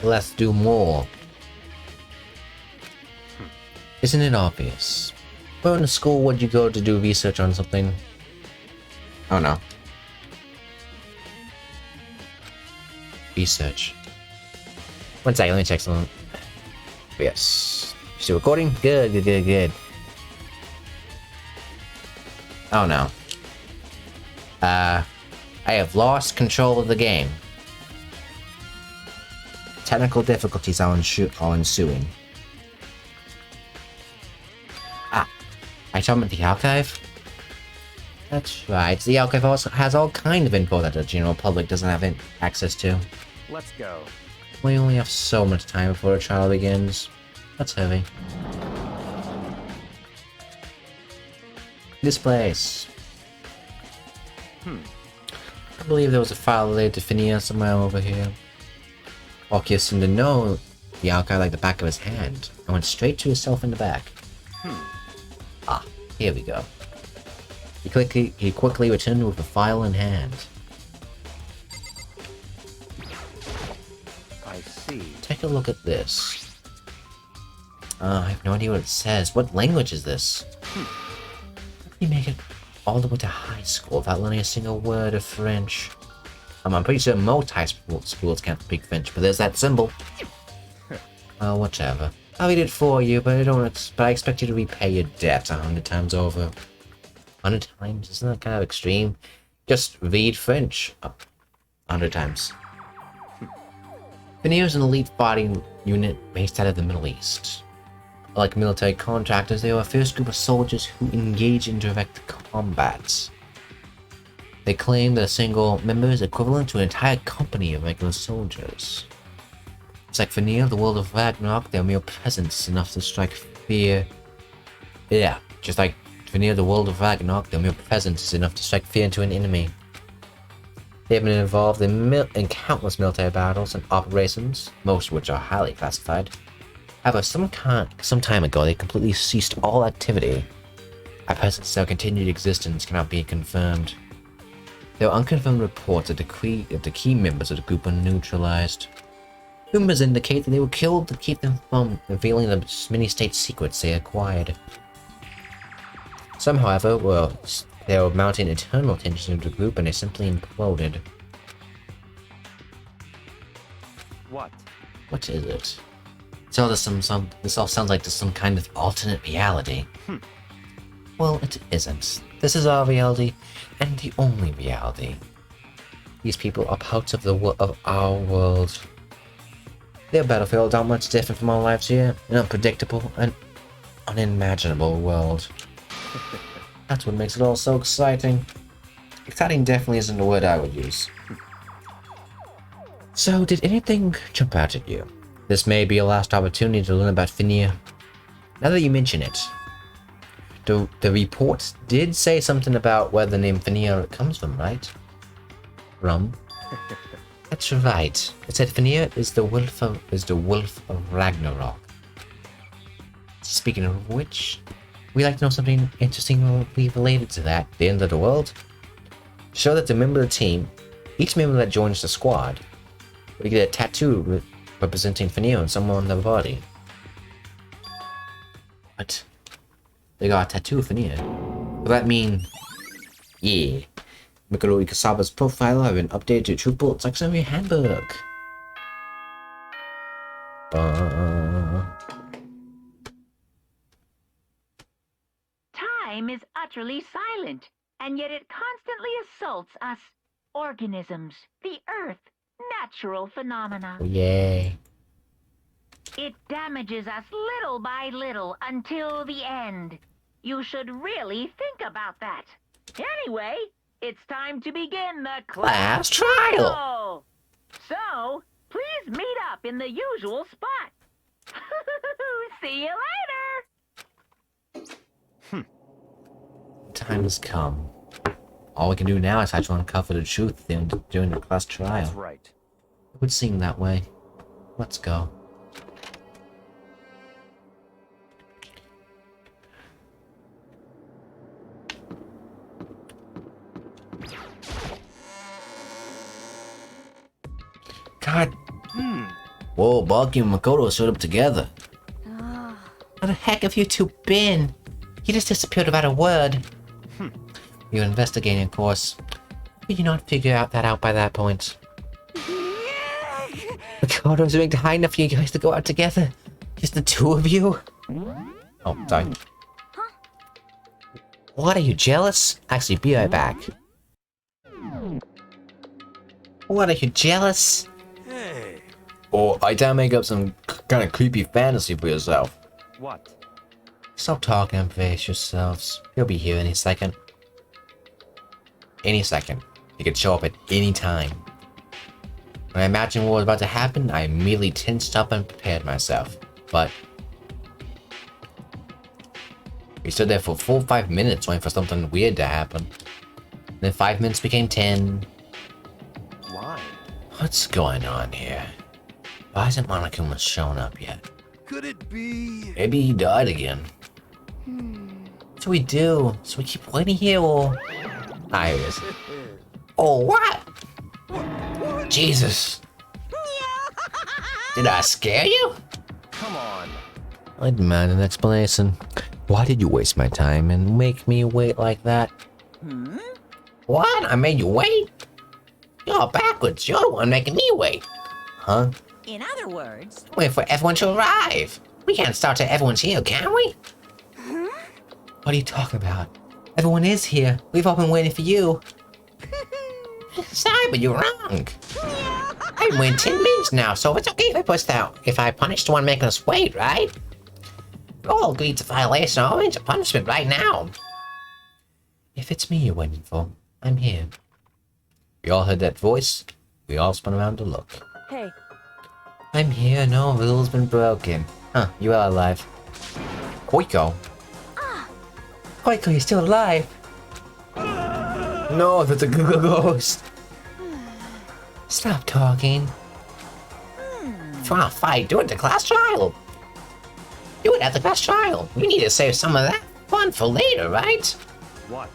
Let's do more. Isn't it obvious? Where in school would you go to do research on something? Oh no. Research. One second, let me check something. Yes. Still recording? Good, good, good, good. Oh no. I have lost control of the game. Technical difficulties are ensuing. Item in the archive? That's right. The archive also has all kind of info that the general public doesn't have access to. Let's go. We only have so much time before the trial begins. That's heavy. This place. I believe there was a file related to Phineas somewhere over here. Orpheus seemed to know the archive like the back of his hand, and went straight to himself in the back. Ah, here we go. He quickly returned with a file in hand. I see. Take a look at this. I have no idea what it says. What language is this? How can you make it all the way to high school without learning a single word of French? I'm pretty sure most high schools can't speak French, but there's that symbol. Well, whatever. I'll read it for you, but I expect you to repay your debt 100 times over. 100 times? Isn't that kind of extreme? Just read French 100 times. Veneer is an elite fighting unit based out of the Middle East. Like military contractors, they are a first group of soldiers who engage in direct combat. They claim that a single member is equivalent to an entire company of regular soldiers. It's like Veneer, the world of Ragnarok, their mere presence is enough to strike fear. Yeah, just like Veneer, the world of Ragnarok, their mere presence is enough to strike fear into an enemy. They have been involved in countless military battles and operations, most of which are highly classified. However, some time ago, they completely ceased all activity. At present, their continued existence cannot be confirmed. There are unconfirmed reports that the key members of the group were neutralized. Rumors indicate that they were killed to keep them from revealing the many state secrets they acquired. Some, however, they were mounting internal tension in the group and they simply imploded. What? What is it? This all sounds like some kind of alternate reality. Well, it isn't. This is our reality, and the only reality. These people are parts of our world. Their battlefields aren't much different from our lives here, an unpredictable and unimaginable world. That's what makes it all so exciting. Exciting definitely isn't the word I would use. So, did anything jump out at you? This may be your last opportunity to learn about Phineas. Now that you mention it, the report did say something about where the name Phineas comes from, right? That's right. It said Phineas is the wolf of Ragnarok. Speaking of which, we'd like to know something interestingly related to that. The end of the world. Show that the member of the team, each member that joins the squad, will get a tattoo representing Phineas on someone on their body. What? They got a tattoo of Phineas. Will that mean... Yeah. Mikuro Ikasaba's profile have been updated to true bullet section of your handbook. Time is utterly silent, and yet it constantly assaults us, organisms, the earth, natural phenomena. Yay. It damages us little by little until the end. You should really think about that. Anyway, it's time to begin the Class trial. So, please meet up in the usual spot. See you later. Time has come. All we can do now is try to uncover the truth during the class trial. That's right. It would seem that way. Let's go. God. Whoa, Baki and Makoto showed up together. Ah, Where the heck have you two been? You just disappeared without a word. You're investigating, of course. Did you not figure that out by that point? Makoto's doing to hide enough for you guys to go out together. Just the two of you? Oh, sorry. What, are you jealous? Actually, be right back. What, are you jealous? Hey. Or I dare make up some kind of creepy fantasy for yourself. What? Stop talking and face yourselves. He'll be here any second. Any second. He could show up at any time. When I imagined what was about to happen, I immediately tensed up and prepared myself. But we stood there for a full 5 minutes waiting for something weird to happen. Then 5 minutes became 10. Why? What's going on here? Why hasn't Monokuma shown up yet? Could it be? Maybe he died again. What do we do? So we keep waiting here or... Ah, here he is. Oh, what? Jesus. Did I scare you? Come on. I demand an explanation. Why did you waste my time and make me wait like that? What? I made you wait? You're backwards. You're the one making me wait. Huh? In other words, Wait for everyone to arrive. We can't start till everyone's here, can we? What are you talking about? Everyone is here. We've all been waiting for you. Sorry, but you're wrong. I've been waiting 10 minutes now, so it's okay if I punish the one making us wait, right? We all agreed to violation. I'll arrange a punishment right now. If it's me you're waiting for, I'm here. We all heard that voice. We all spun around to look. hey, I'm here. No rule's been broken. Huh? You are alive. Koiko. Koiko, you're still alive. No, that's a ghost. Stop talking. If you want to fight, do it at the class trial. Do it at the class trial. We need to save some of that fun for later, right? What?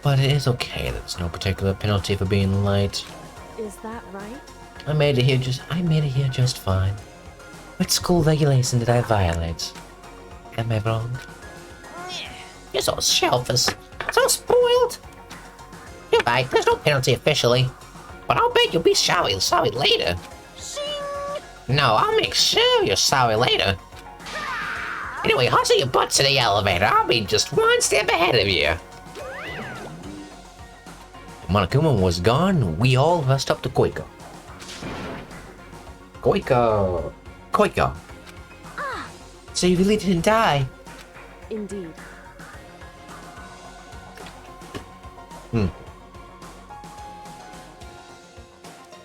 But it is okay. There's no particular penalty for being late. is that right? I made it here just fine. What school regulation did I violate? Am I wrong? You're so selfish. So spoiled. You're right, there's no penalty officially. But I'll bet you'll be sorry later. No, I'll make sure you're sorry later. Anyway, hustle your butt to the elevator. I'll be just one step ahead of you. Monokuma was gone. We all rushed up to Koiko. Koiko. So you really didn't die? Indeed.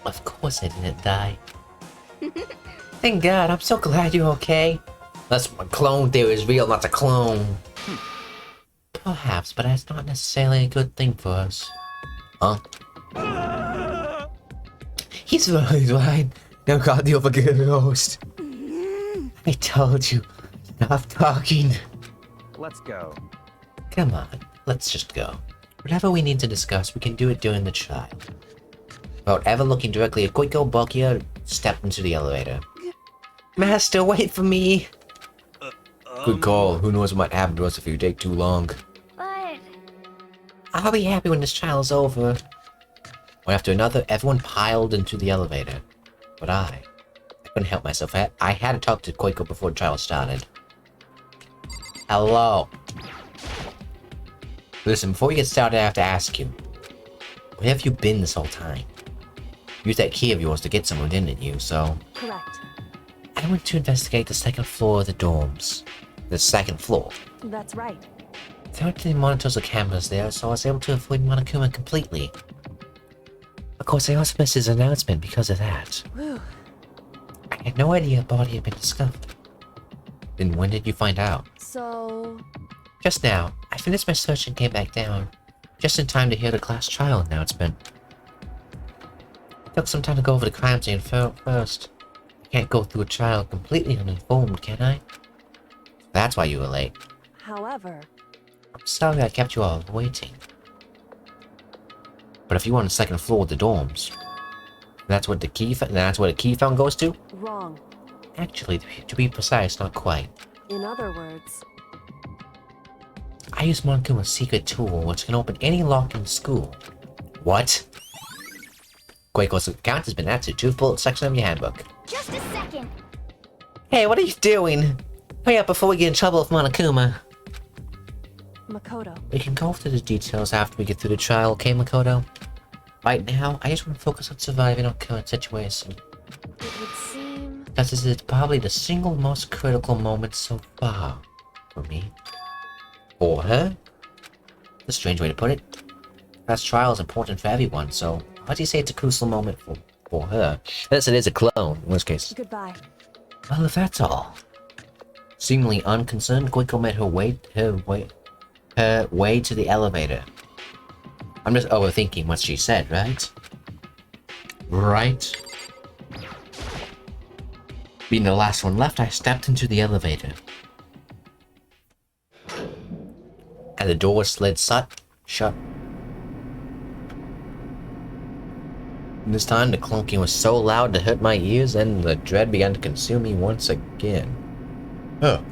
Of course I didn't die. Thank God, I'm so glad you're okay. That's my clone theory is real, not a clone. Perhaps, but that's not necessarily a good thing for us. Huh? He's right. Now God the overgiven ghost. I told you. Stop talking. Let's go. Come on, let's just go. Whatever we need to discuss, we can do it during the trial. Without ever looking directly at Koiko, Bakia stepped into the elevator. Master, wait for me! Good call. Who knows what might happen to us if you take too long. But I'll be happy when this trial is over. One after another, everyone piled into the elevator. But I couldn't help myself. I had to talk to Koiko before the trial started. Hello. Listen, before we get started, I have to ask you. Where have you been this whole time? You used that key of yours to get someone, didn't you? So... Correct. I went to investigate the second floor of the dorms. The second floor. That's right. There weren't any monitors or cameras there, so I was able to avoid Monokuma completely. Of course, I also missed his announcement because of that. Whew. I had no idea a body had been discovered. Then when did you find out? So, Just now. I finished my search and came back down. Just in time to hear the class trial announcement. It took some time to go over the crime scene first. I can't go through a trial completely uninformed, can I? That's why you were late. however, I'm sorry I kept you all waiting. But if you were on the second floor of the dorms, That's what the key. That's what a key found goes to. Wrong. Actually, to be precise, not quite. In other words, I use Monkuma's secret tool, which can open any lock in school. What? Quako's account has been added to 2 bullet section of your handbook. Just a second. Hey, what are you doing? Hurry up before we get in trouble with Monokuma. Makoto. We can go through the details after we get through the trial, okay, Makoto? Right now, I just want to focus on surviving our current situation. It would seem... Because this is probably the single most critical moment so far. For me. For her? That's a strange way to put it. That trial is important for everyone, so how do you say it's a crucial moment for her? Unless it is a clone, in this case. Goodbye. Well, if that's all. Seemingly unconcerned, Quiko made her way to the elevator. I'm just overthinking what she said, right? Right? Being the last one left, I stepped into the elevator. And the door slid shut. This time, the clunking was so loud to hurt my ears, and the dread began to consume me once again. Oh.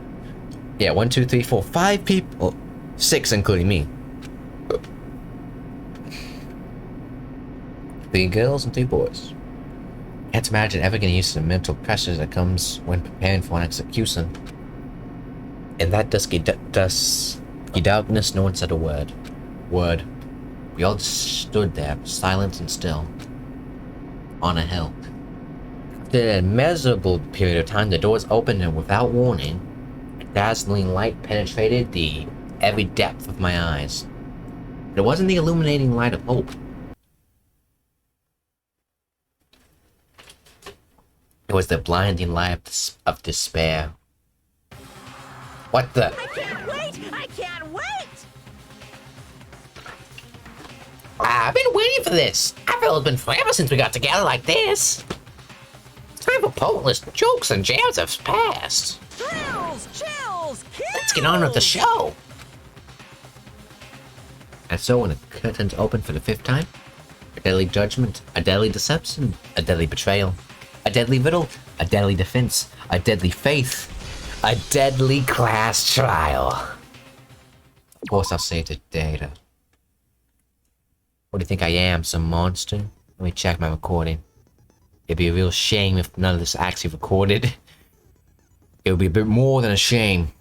Yeah, 1, 2, 3, 4, 5 people. 6, including me. 3 girls and 3 boys. Can't imagine ever getting used to the mental pressure that comes when preparing for an execution. In that dusky darkness, no one said a word. We all just stood there, silent and still. On a hill. After an immeasurable period of time, the doors opened, and without warning, a dazzling light penetrated every depth of my eyes. It wasn't the illuminating light of hope. It was the blinding light of despair. What the? I can't wait! I can't wait! I've been waiting for this. I feel it's been forever since we got together like this. It's time for pointless jokes and jabs of past. Thrills, chills, kills! Let's get on with the show. And so when the curtains opened for the 5th time, a deadly judgment, a deadly deception, a deadly betrayal, a deadly riddle, a deadly defense, a deadly faith, a deadly class trial. Of course I'll save the data. What do you think I am, some monster? Let me check my recording. It'd be a real shame if none of this actually recorded. It would be a bit more than a shame.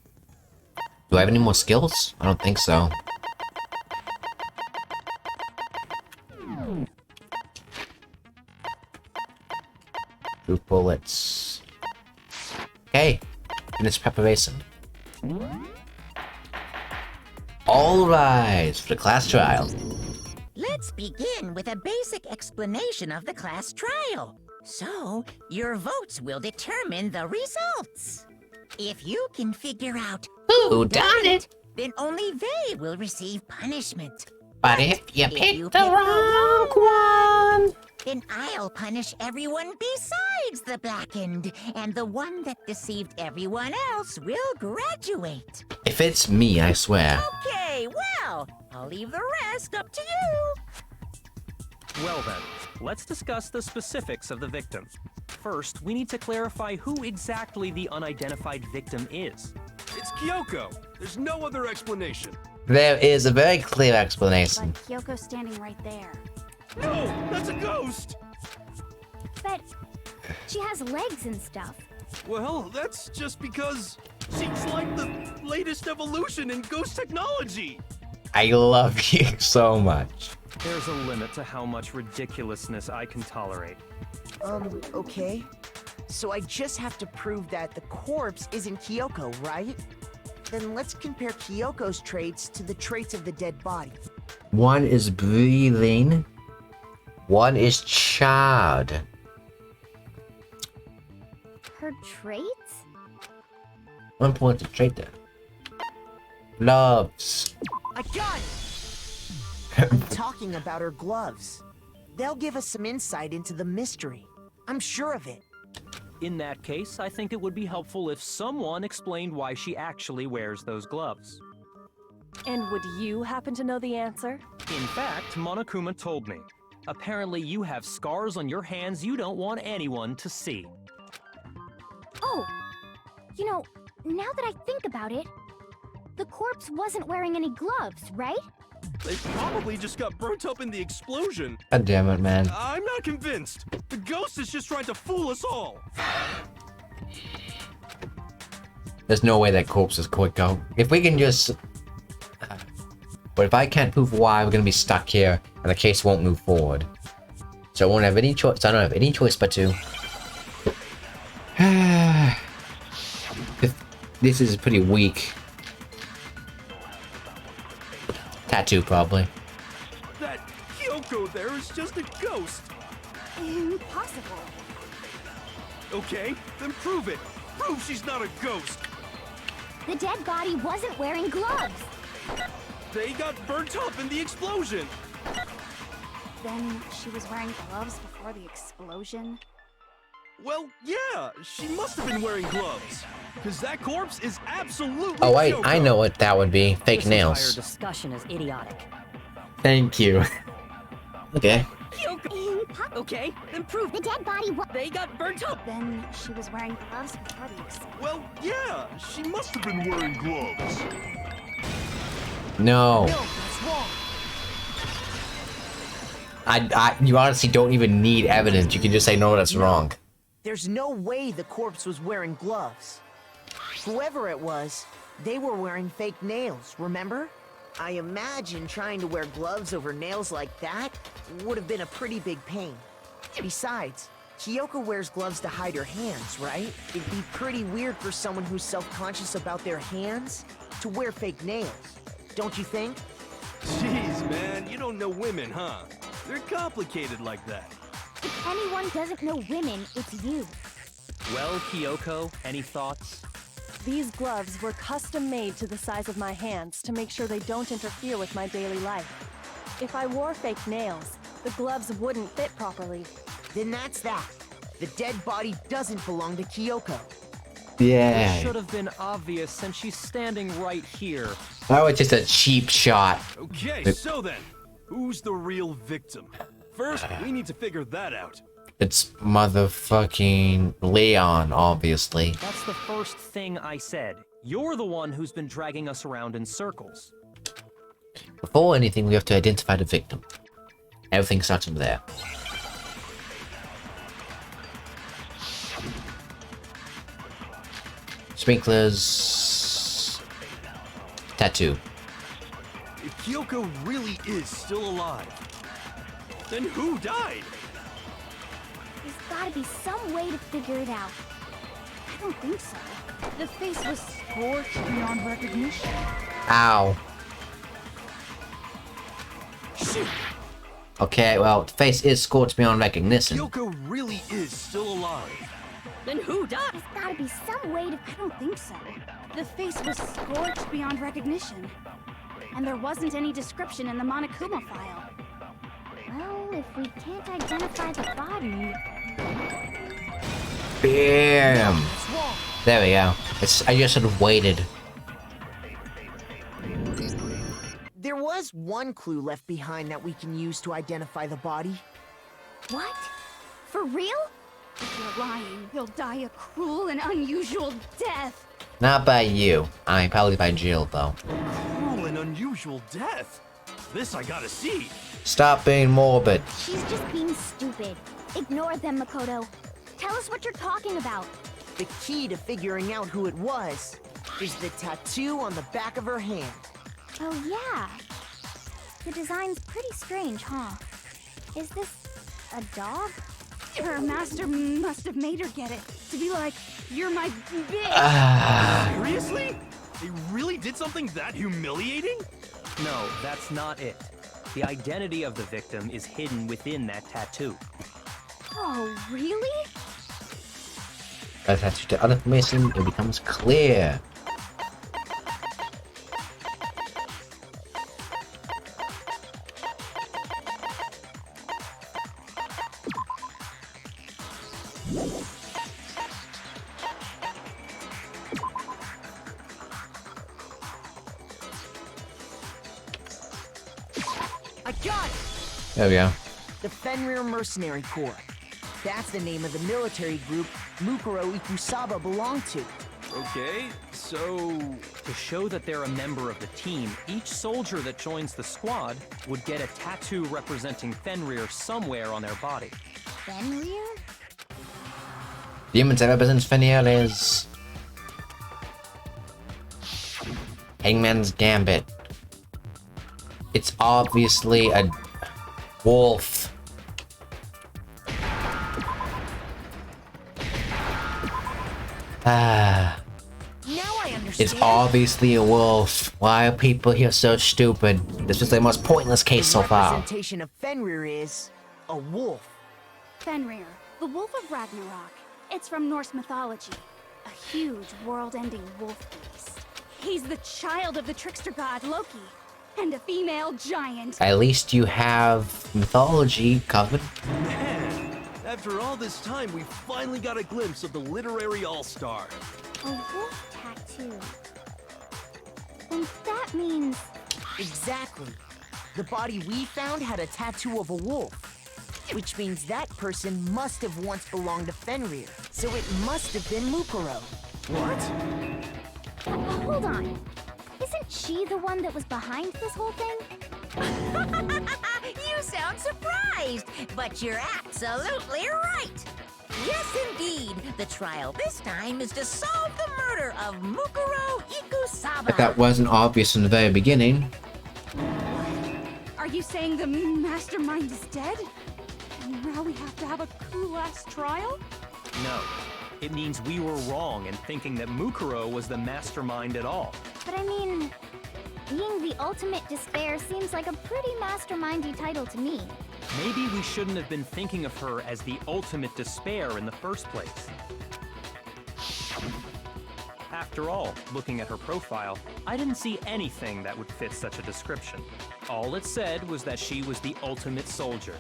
Do I have any more skills? I don't think so. Two bullets. Okay, finish preparation. All rise for the class trial. Let's begin with a basic explanation of the class trial. So, your votes will determine the results. If you can figure out Who done it? then only they will receive punishment. But if you If picked you the pick the wrong one, Then I'll punish everyone besides the blackened, and the one that deceived everyone else will graduate. if it's me, I swear. Okay, well, I'll leave the rest up to you. Well then, let's discuss the specifics of the victim. First, we need to clarify who exactly the unidentified victim is. It's Kyoko. There's no other explanation. There is a very clear explanation. But Kyoko's standing right there. No, that's a ghost. But she has legs and stuff. Well, that's just because she's like the latest evolution in ghost technology. I love you so much. There's a limit to how much ridiculousness I can tolerate. Okay. So I just have to prove that the corpse isn't Kyoko, right? Then let's compare Kyoko's traits to the traits of the dead body. One is breathing. One is charred. Her traits? One important trait there. Gloves. I got it! I'm talking about her gloves. They'll give us some insight into the mystery. I'm sure of it. In that case, I think it would be helpful if someone explained why she actually wears those gloves. And would you happen to know the answer? In fact, Monokuma told me. Apparently, you have scars on your hands you don't want anyone to see. Oh, you know, now that I think about it, the corpse wasn't wearing any gloves, right? They probably just got burnt up in the explosion. God damn it, man. I'm not convinced. The ghost is just trying to fool us all. There's no way that corpse is quick go. If we can just... But if I can't prove why, we're gonna be stuck here, and the case won't move forward. So I won't have any choice. I don't have any choice but to. This is pretty weak. Tattoo, probably. That Kyoko there is just a ghost. Impossible. Okay, then prove it. Prove she's not a ghost. The dead body wasn't wearing gloves. They got burnt up in the explosion. Then she was wearing gloves before the explosion? Well, yeah, she must have been wearing gloves. Because that corpse is absolutely Oh wait, Kyoko. I know what that would be. Fake This entire nails. discussion is idiotic. Thank you. Okay. Okay, then prove The dead body they got burnt up. Then she was wearing gloves before the explosion. Well, yeah, she must have been wearing gloves. No. No, that's wrong. You honestly don't even need evidence. You can just say, no, that's wrong. There's no way the corpse was wearing gloves. Whoever it was, they were wearing fake nails, remember? I imagine trying to wear gloves over nails like that would have been a pretty big pain. Besides, Kyoko wears gloves to hide her hands, right? It'd be pretty weird for someone who's self-conscious about their hands to wear fake nails. Don't you think? Jeez, man, you don't know women, huh? They're complicated like that. If anyone doesn't know women, it's you. Well, Kyoko, any thoughts? These gloves were custom made to the size of my hands to make sure they don't interfere with my daily life. If I wore fake nails, the gloves wouldn't fit properly. Then that's that. The dead body doesn't belong to Kyoko. Yeah. It should have been obvious since she's standing right here. That was just a cheap shot. Okay, so then, who's the real victim? First, we need to figure that out. It's motherfucking Leon, obviously. That's the first thing I said. You're the one who's been dragging us around in circles. Before anything, we have to identify the victim. Everything starts from there. Sprinklers. Tattoo. If Kyoko really is still alive, then who died? There's gotta be some way to figure it out. I don't think so. The face was scorched beyond recognition. Ow. Shoot! Okay, well, the face is scorched beyond recognition. Kyoko really is still alive. Then who died? There's gotta be some way to... I don't think so. The face was scorched beyond recognition. And there wasn't any description in the Monokuma file. Well, if we can't identify the body... Bam! There we go. I just sort of waited. There was one clue left behind that we can use to identify the body. What? For real? If you're lying, you'll die a cruel and unusual death. Not by you. Probably by Jill, though. Cruel and unusual death. This I gotta see. Stop being morbid. She's just being stupid. Ignore them, Makoto. Tell us what you're talking about. The key to figuring out who it was is the tattoo on the back of her hand. Oh, yeah. The design's pretty strange, huh? Is this a dog? Her master must have made her get it. To be like, you're my bitch. Seriously? They really did something that humiliating? No, that's not it. The identity of the victim is hidden within that tattoo. Oh, really? Attached to other information, it becomes clear. I got it! There we go. The Fenrir Mercenary Corps. That's the name of the military group Mukuro Ikusaba belonged to. Okay, so... To show that they're a member of the team, each soldier that joins the squad would get a tattoo representing Fenrir somewhere on their body. Fenrir? The image that represents Fenrir is Hangman's Gambit. It's obviously a wolf. Ah. Now I understand. It's obviously a wolf. Why are people here so stupid? This is the most pointless case so The far. representation of Fenrir is a wolf. Fenrir, the Wolf of Ragnarok. It's from Norse mythology. A huge, world-ending wolf beast. He's the child of the trickster god Loki, and a female giant. At least you have mythology covered. Man, after all this time, we finally got a glimpse of the literary all-star. A wolf tattoo. And that means... Exactly. The body we found had a tattoo of a wolf. Which means that person must have once belonged to Fenrir. So it must have been Mukuro. What? Hold on. Isn't she the one that was behind this whole thing? You sound surprised, but you're absolutely right. Yes, indeed. The trial this time is to solve the murder of Mukuro Ikusaba. But that wasn't obvious in the very beginning. Are you saying the mastermind is dead? And now we have to have a cool-ass trial? No. It means we were wrong in thinking that Mukuro was the mastermind at all. But I mean, being the ultimate despair seems like a pretty mastermindy title to me. Maybe we shouldn't have been thinking of her as the ultimate despair in the first place. After all, looking at her profile, I didn't see anything that would fit such a description. All it said was that she was the ultimate soldier.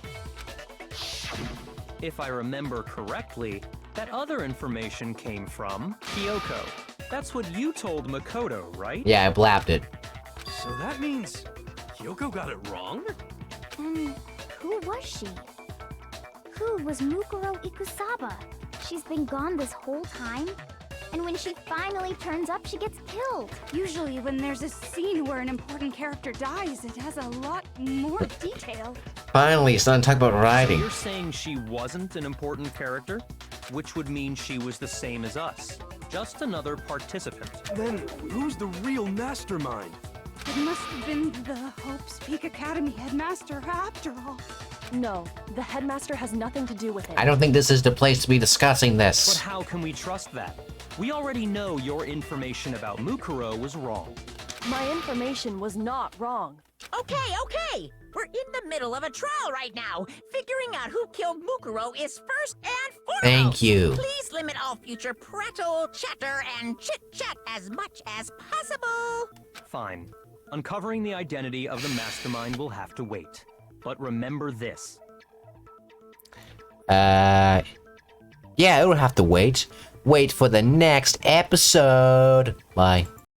If I remember correctly, that other information came from Kyoko. That's what you told Makoto, right? Yeah, I blabbed it. So that means Kyoko got it wrong? And who was she? Who was Mukuro Ikusaba? She's been gone this whole time? And when she finally turns up, she gets killed. Usually when there's a scene where an important character dies, it has a lot more detail. Finally, it's time to talk about So writing. you're saying she wasn't an important character? Which would mean she was the same as us. Just another participant. Then who's the real mastermind? It must have been the Hope's Peak Academy headmaster after all. No, the headmaster has nothing to do with it. I don't think this is the place to be discussing But this. how can we trust that? We already know your information about Mukuro was wrong. My information was not wrong. Okay. We're in the middle of a trial right now. Figuring out who killed Mukuro is first and foremost. Thank you. Please limit all future prattle, chatter, and chit-chat as much as possible. Fine. Uncovering the identity of the mastermind will have to wait. But remember this. Yeah, it'll have to wait. Wait for the next episode. Bye.